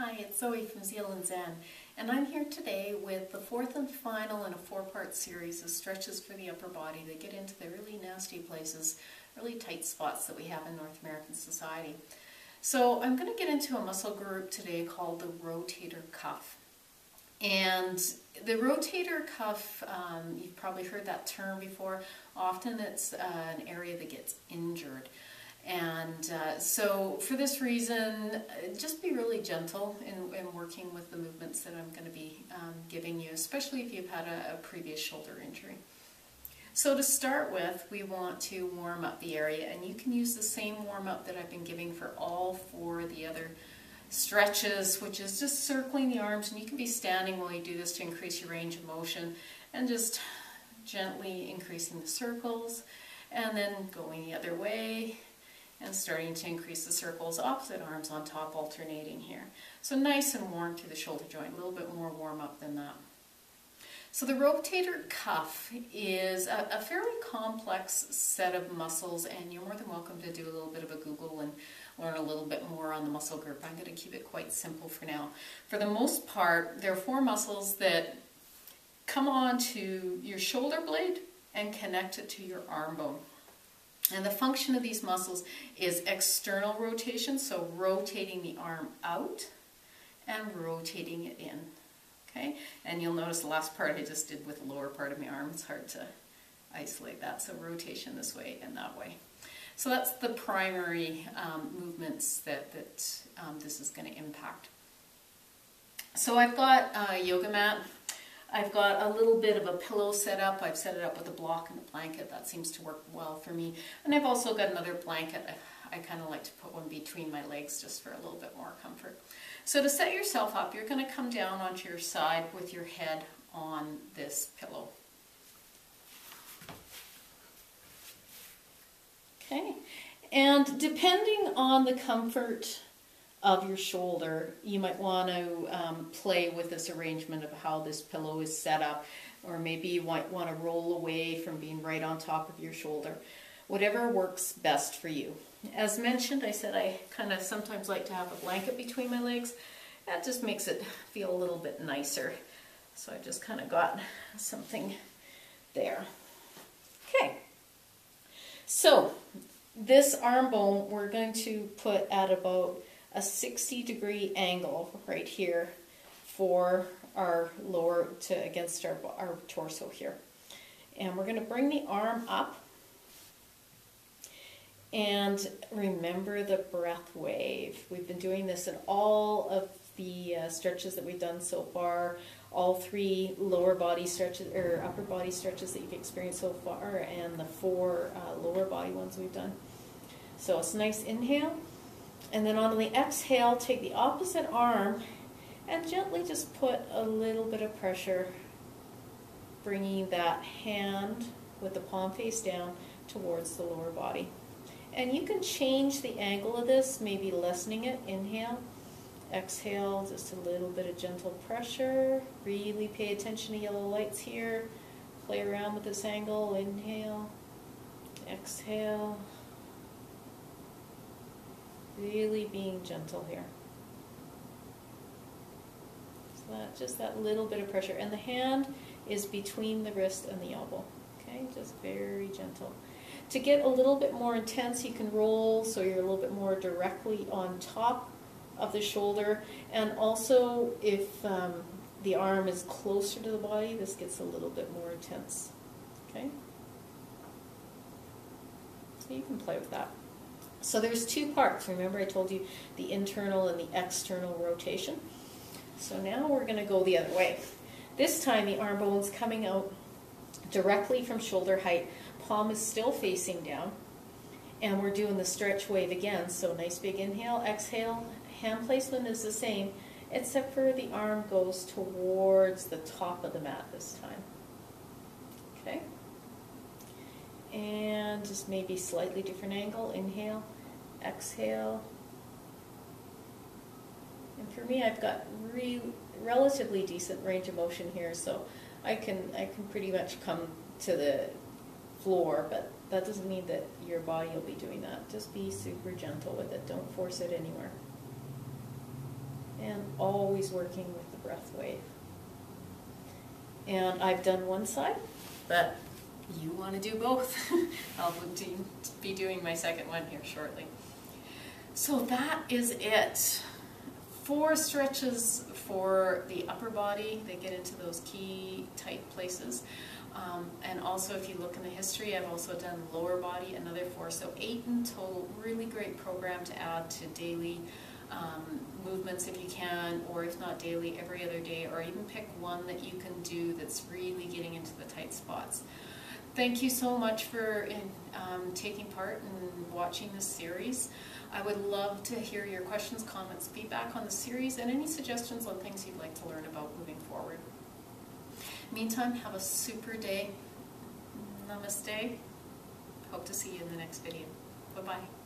Hi, it's Zoe from Zealand Zen, and I'm here today with the fourth and final in a four-part series of stretches for the upper body that get into the really nasty places, really tight spots that we have in North American society. So I'm going to get into a muscle group today called the rotator cuff. And the rotator cuff, you've probably heard that term before. Often it's an area that gets injured. And so for this reason, just be really gentle in working with the movements that I'm going to be giving you, especially if you've had a previous shoulder injury. So to start with, we want to warm up the area, and you can use the same warm-up that I've been giving for all four of the other stretches, which is just circling the arms, and you can be standing while you do this to increase your range of motion, and just gently increasing the circles, and then going the other way, and starting to increase the circles, opposite arms on top, alternating here. So nice and warm through the shoulder joint, a little bit more warm up than that. So the rotator cuff is a fairly complex set of muscles, and you're more than welcome to do a little bit of a Google and learn a little bit more on the muscle group. I'm going to keep it quite simple for now. For the most part, there are four muscles that come onto your shoulder blade and connect it to your arm bone. And the function of these muscles is external rotation, so rotating the arm out and rotating it in. Okay? And you'll notice the last part I just did with the lower part of my arm. It's hard to isolate that, so rotation this way and that way. So that's the primary movements that this is going to impact. So I've got a yoga mat. I've got a little bit of a pillow set up. I've set it up with a block and a blanket. That seems to work well for me. And I've also got another blanket. I kind of like to put one between my legs just for a little bit more comfort. So to set yourself up, you're going to come down onto your side with your head on this pillow. Okay, and depending on the comfort of your shoulder, you might want to play with this arrangement of how this pillow is set up, or maybe you might want to roll away from being right on top of your shoulder. Whatever works best for you. As mentioned, I said I kind of sometimes like to have a blanket between my legs. That just makes it feel a little bit nicer. So I just kind of got something there. Okay. So this arm bone we're going to put at about a 60-degree angle right here for our lower to against our torso here. And we're going to bring the arm up. And remember the breath wave. We've been doing this in all of the stretches that we've done so far, all three lower body stretches or upper body stretches that you've experienced so far, and the four lower body ones we've done. So it's a nice inhale. And then on the exhale, take the opposite arm and gently just put a little bit of pressure, bringing that hand with the palm face down towards the lower body. And you can change the angle of this, maybe lessening it. Inhale, exhale, just a little bit of gentle pressure. Really pay attention to yellow lights here. Play around with this angle. Inhale, exhale. Really being gentle here. So just that little bit of pressure. And the hand is between the wrist and the elbow. Okay, just very gentle. To get a little bit more intense, you can roll so you're a little bit more directly on top of the shoulder. And also, if the arm is closer to the body, this gets a little bit more intense. Okay? So you can play with that. So there's two parts. Remember I told you the internal and the external rotation. So now we're going to go the other way. This time the arm bone's coming out directly from shoulder height. Palm is still facing down. And we're doing the stretch wave again. So nice big inhale, exhale. Hand placement is the same, except for the arm goes towards the top of the mat this time. Okay? And just maybe slightly different angle. Inhale, exhale. And for me, I've got relatively decent range of motion here, so I can pretty much come to the floor, but that doesn't mean that your body will be doing that. Just be super gentle with it. Don't force it anywhere. and always working with the breath wave. And I've done one side, but you want to do both. I'll be doing my second one here shortly. So that is it. 4 stretches for the upper body. They get into those key tight places. And also, if you look in the history, I've also done lower body, another 4. So 8 in total. Really great program to add to daily movements if you can, or if not daily, every other day, or even pick one that you can do that's really getting into the tight spots. Thank you so much for taking part and watching this series. I would love to hear your questions, comments, feedback on the series, and any suggestions on things you'd like to learn about moving forward. Meantime, have a super day. Namaste. Hope to see you in the next video. Bye-bye.